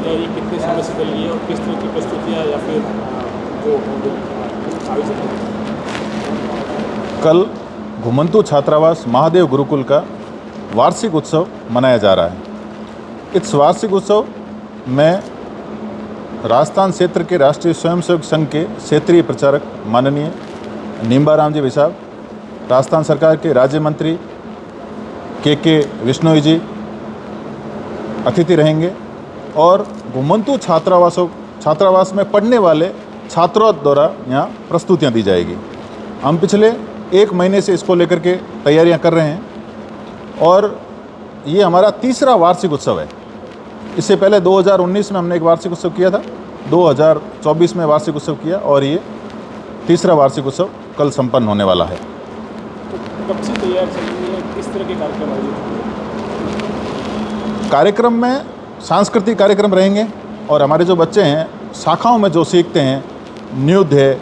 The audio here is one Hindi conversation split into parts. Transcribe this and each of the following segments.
तैयारी कितने समय से चल रही है और किस तरह की प्रस्तुतियाँ या फिर जो आयोजन है? कल घुमंतू छात्रावास महादेव गुरुकुल का वार्षिक उत्सव मनाया जा रहा है। इस वार्षिक उत्सव में राजस्थान क्षेत्र के राष्ट्रीय स्वयंसेवक संघ के क्षेत्रीय प्रचारक माननीय नींबाराम जी साहब, राजस्थान सरकार के राज्य मंत्री के विश्नोई जी अतिथि रहेंगे और घुमंतू छात्रावास में पढ़ने वाले छात्रों द्वारा यहाँ प्रस्तुतियाँ दी जाएगी। हम पिछले 1 महीने से इसको लेकर के तैयारियाँ कर रहे हैं और ये हमारा तीसरा वार्षिक उत्सव है। इससे पहले 2019 में हमने एक वार्षिक उत्सव किया था, 2024 में वार्षिक उत्सव किया और ये तीसरा वार्षिक उत्सव कल संपन्न होने वाला है। तो कब से तैयार चल रही है, किस तरह के कार्यक्रम आयोजित होंगे? कार्यक्रम में सांस्कृतिक कार्यक्रम रहेंगे और हमारे जो बच्चे हैं शाखाओं में जो सीखते हैं, नृत्य है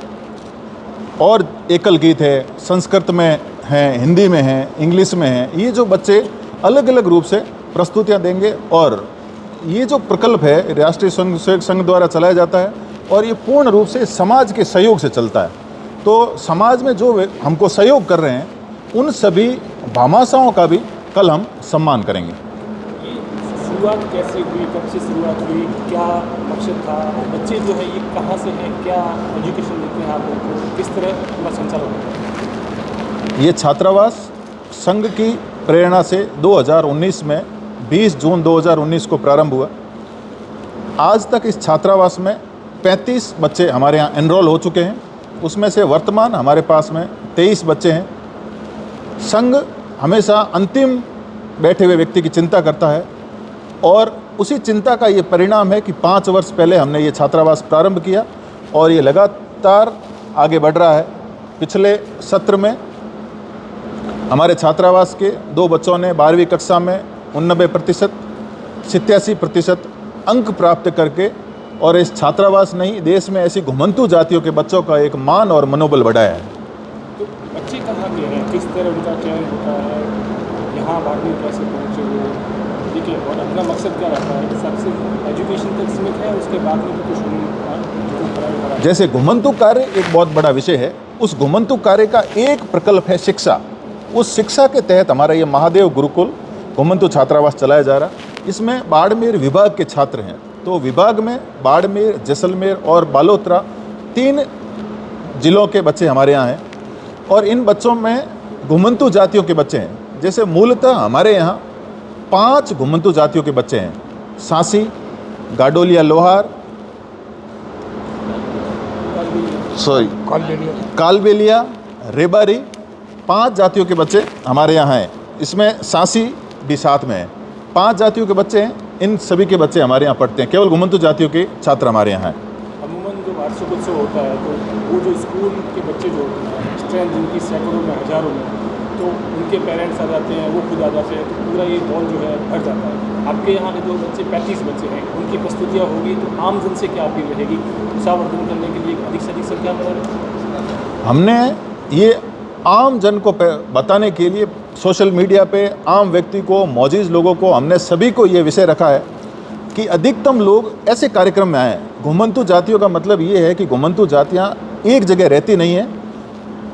और एकल गीत है, संस्कृत में हैं, हिंदी में हैं, इंग्लिश में हैं, ये जो बच्चे अलग अलग रूप से प्रस्तुतियाँ देंगे और ये जो प्रकल्प है राष्ट्रीय स्वयंसेवक संघ द्वारा चलाया जाता है और ये पूर्ण रूप से समाज के सहयोग से चलता है। तो समाज में जो हमको सहयोग कर रहे हैं उन सभी भामाशाओं का भी कल हम सम्मान करेंगे। ये शुरुआत कैसे हुई, कब से शुरुआत हुई, क्या मकसद था, बच्चे जो है ये कहाँ से हैं, क्या एजुकेशन देते हैं आप उनको, किस तरह का संचालन होता है? ये छात्रावास संघ की प्रेरणा से 2019 में 20 जून 2019 को प्रारंभ हुआ। आज तक इस छात्रावास में 35 बच्चे हमारे यहाँ एनरोल हो चुके हैं। उसमें से वर्तमान हमारे पास में 23 बच्चे हैं। संघ हमेशा अंतिम बैठे हुए व्यक्ति की चिंता करता है और उसी चिंता का ये परिणाम है कि 5 वर्ष पहले हमने ये छात्रावास प्रारंभ किया और ये लगातार आगे बढ़ रहा है। पिछले सत्र में हमारे छात्रावास के 2 बच्चों ने 12वीं कक्षा में 89%, 87% अंक प्राप्त करके और इस छात्रावास नहीं देश में ऐसी घुमंतू जातियों के बच्चों का एक मान और मनोबल बढ़ाया है। तो बच्चे कहाँ के हैं, किस तरह उनका चयन होता है, यहाँ बाड़मेर कैसे पहुँचे वो, ठीक है, और अपना मकसद क्या रहता है? सबसे एजुकेशन तक सीमित है, उसके बाद में भी कुछ जैसे घुमंतू कार्य एक बहुत बड़ा विषय है, उस घुमंतू कार्य का एक प्रकल्प है शिक्षा। उस शिक्षा के तहत हमारा ये महादेव गुरुकुल घुमंतू छात्रावास चलाया जा रहा है। इसमें बाड़मेर विभाग के छात्र हैं, तो विभाग में बाड़मेर, जैसलमेर और बालोतरा 3 जिलों के बच्चे हमारे यहाँ हैं और इन बच्चों में घुमंतू जातियों के बच्चे हैं। जैसे मूलतः हमारे यहाँ 5 घुमंतू जातियों के बच्चे हैं, सांसी, गाडोलिया लोहार, कालबेलिया, रेबारी, 5 जातियों के बच्चे हमारे यहाँ हैं। इसमें सांसी भी साथ में है। 5 जातियों के बच्चे हैं, इन सभी के बच्चे हमारे यहाँ पढ़ते हैं। केवल घुमंतू जातियों के छात्र हमारे यहाँ हैं। अमूमन जो वार्षिक उत्सव होता है तो वो जो स्कूल के बच्चे जो होते हैं, स्ट्रेंथ जिनकी सैकड़ों में, हज़ारों में, तो उनके पेरेंट्स आ जाते हैं, वो खुद आ जाते हैं, तो पूरा ये मॉल जो है भर जाता है। आपके यहाँ के जो बच्चे 35 बच्चे हैं, उनकी प्रस्तुतियाँ होगी, तो आम जन से क्या अपील रहेगी उत्साहवर्धन करने के लिए अधिक से अधिक संख्या में? हमने ये आम जन को बताने के लिए सोशल मीडिया पे आम व्यक्ति को, मौजूद लोगों को, हमने सभी को ये विषय रखा है कि अधिकतम लोग ऐसे कार्यक्रम में आएँ। घुमंतू जातियों का मतलब ये है कि घुमंतू जातियाँ एक जगह रहती नहीं हैं,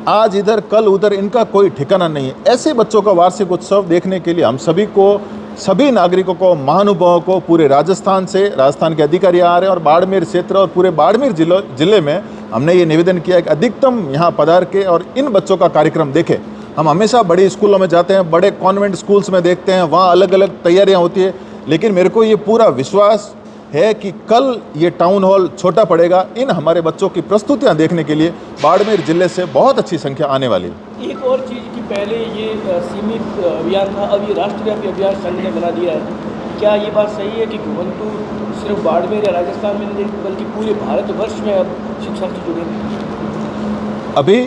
आज इधर कल उधर, इनका कोई ठिकाना नहीं है। ऐसे बच्चों का वार्षिक उत्सव देखने के लिए हम सभी को, सभी नागरिकों को, महानुभावों को पूरे राजस्थान से, राजस्थान के अधिकारी आ रहे हैं और बाड़मेर क्षेत्र और पूरे बाड़मेर जिले में हमने ये निवेदन किया कि अधिकतम यहाँ पधार के और इन बच्चों का कार्यक्रम देखें। हम हमेशा बड़े स्कूलों में जाते हैं, बड़े कॉन्वेंट स्कूल्स में देखते हैं, वहाँ अलग अलग तैयारियाँ होती है, लेकिन मेरे को ये पूरा विश्वास है कि कल ये टाउन हॉल छोटा पड़ेगा। इन हमारे बच्चों की प्रस्तुतियाँ देखने के लिए बाड़मेर जिले से बहुत अच्छी संख्या आने वाली है। एक और चीज़ कि पहले ये सीमित अभियान था, अब ये राष्ट्रव्यापी अभियान संघ ने बना दिया है। क्या ये बात सही है कि घुमंतू सिर्फ बाड़मेर या राजस्थान में नहीं बल्कि पूरे भारतवर्ष में अब शिक्षा से जुड़े? अभी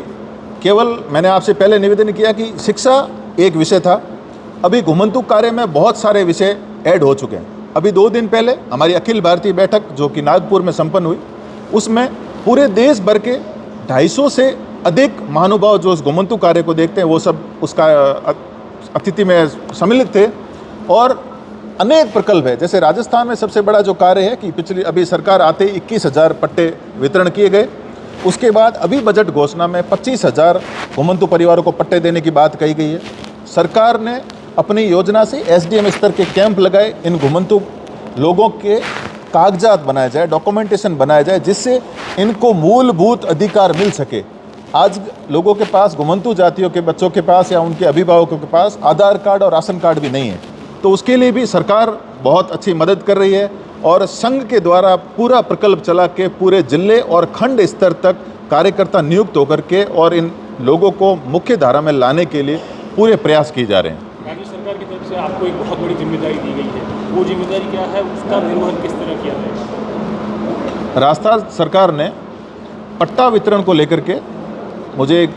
केवल मैंने आपसे पहले निवेदन किया कि शिक्षा एक विषय था, अभी घुमंतू कार्य में बहुत सारे विषय ऐड हो चुके हैं। अभी 2 दिन पहले हमारी अखिल भारतीय बैठक जो कि नागपुर में संपन्न हुई, उसमें पूरे देश भर के 250 से अधिक महानुभाव जो उस घुमंतू कार्य को देखते हैं वो सब उसका अतिथि में सम्मिलित थे और अनेक प्रकल्प है। जैसे राजस्थान में सबसे बड़ा जो कार्य है कि पिछली अभी सरकार आते ही 21,000 पट्टे वितरण किए गए। उसके बाद अभी बजट घोषणा में 25,000 घुमंतु परिवारों को पट्टे देने की बात कही गई है। सरकार ने अपनी योजना से एसडीएम स्तर के कैंप लगाए, इन घुमंतु लोगों के कागजात बनाए जाए, डॉक्यूमेंटेशन बनाया जाए, जिससे इनको मूलभूत अधिकार मिल सके। आज लोगों के पास, घुमंतु जातियों के बच्चों के पास या उनके अभिभावकों के पास आधार कार्ड और राशन कार्ड भी नहीं है, तो उसके लिए भी सरकार बहुत अच्छी मदद कर रही है और संघ के द्वारा पूरा प्रकल्प चला के पूरे जिले और खंड स्तर तक कार्यकर्ता नियुक्त होकर के और इन लोगों को मुख्य धारा में लाने के लिए पूरे प्रयास किए जा रहे हैं। राज्य सरकार की तरफ से आपको एक बहुत बड़ी जिम्मेदारी दी गई है, वो जिम्मेदारी क्या है, उसका निर्वहन किस तरह किया जाएगा? राजस्थान सरकार ने पट्टा वितरण को लेकर के मुझे एक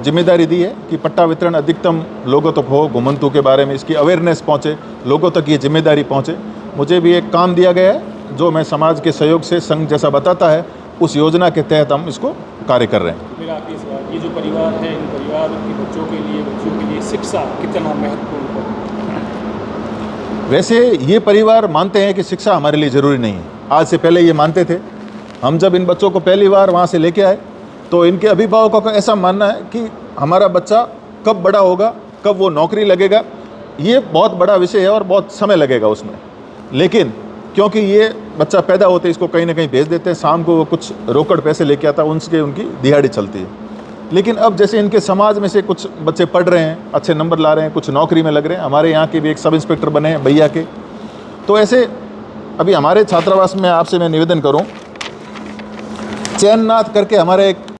जिम्मेदारी दी है कि पट्टा वितरण अधिकतम लोगों तक हो, घुमंतु के बारे में इसकी अवेयरनेस पहुँचे, लोगों तक ये जिम्मेदारी पहुँचे। मुझे भी एक काम दिया गया है जो मैं समाज के सहयोग से संघ जैसा बताता है, उस योजना के तहत हम इसको कार्य कर रहे हैं। मेरा आखिरी सवाल, ये जो परिवार है, इन परिवार के बच्चों के लिए शिक्षा कितना महत्वपूर्ण है? वैसे ये परिवार मानते हैं कि शिक्षा हमारे लिए ज़रूरी नहीं है। आज से पहले ये मानते थे। हम जब इन बच्चों को पहली बार वहाँ से लेके आए तो इनके अभिभावकों का ऐसा मानना है कि हमारा बच्चा कब बड़ा होगा, कब वो नौकरी लगेगा, ये बहुत बड़ा विषय है और बहुत समय लगेगा उसमें। लेकिन क्योंकि ये बच्चा पैदा होते इसको कहीं ना कहीं भेज देते हैं, शाम को वो कुछ रोकड़ पैसे लेके आता है, उनसे उनकी दिहाड़ी चलती है। लेकिन अब जैसे इनके समाज में से कुछ बच्चे पढ़ रहे हैं, अच्छे नंबर ला रहे हैं, कुछ नौकरी में लग रहे हैं, हमारे यहाँ के भी एक सब इंस्पेक्टर बने हैं भैया के, तो ऐसे अभी हमारे छात्रावास में आपसे मैं निवेदन करूँ, चैननाथ करके हमारे एक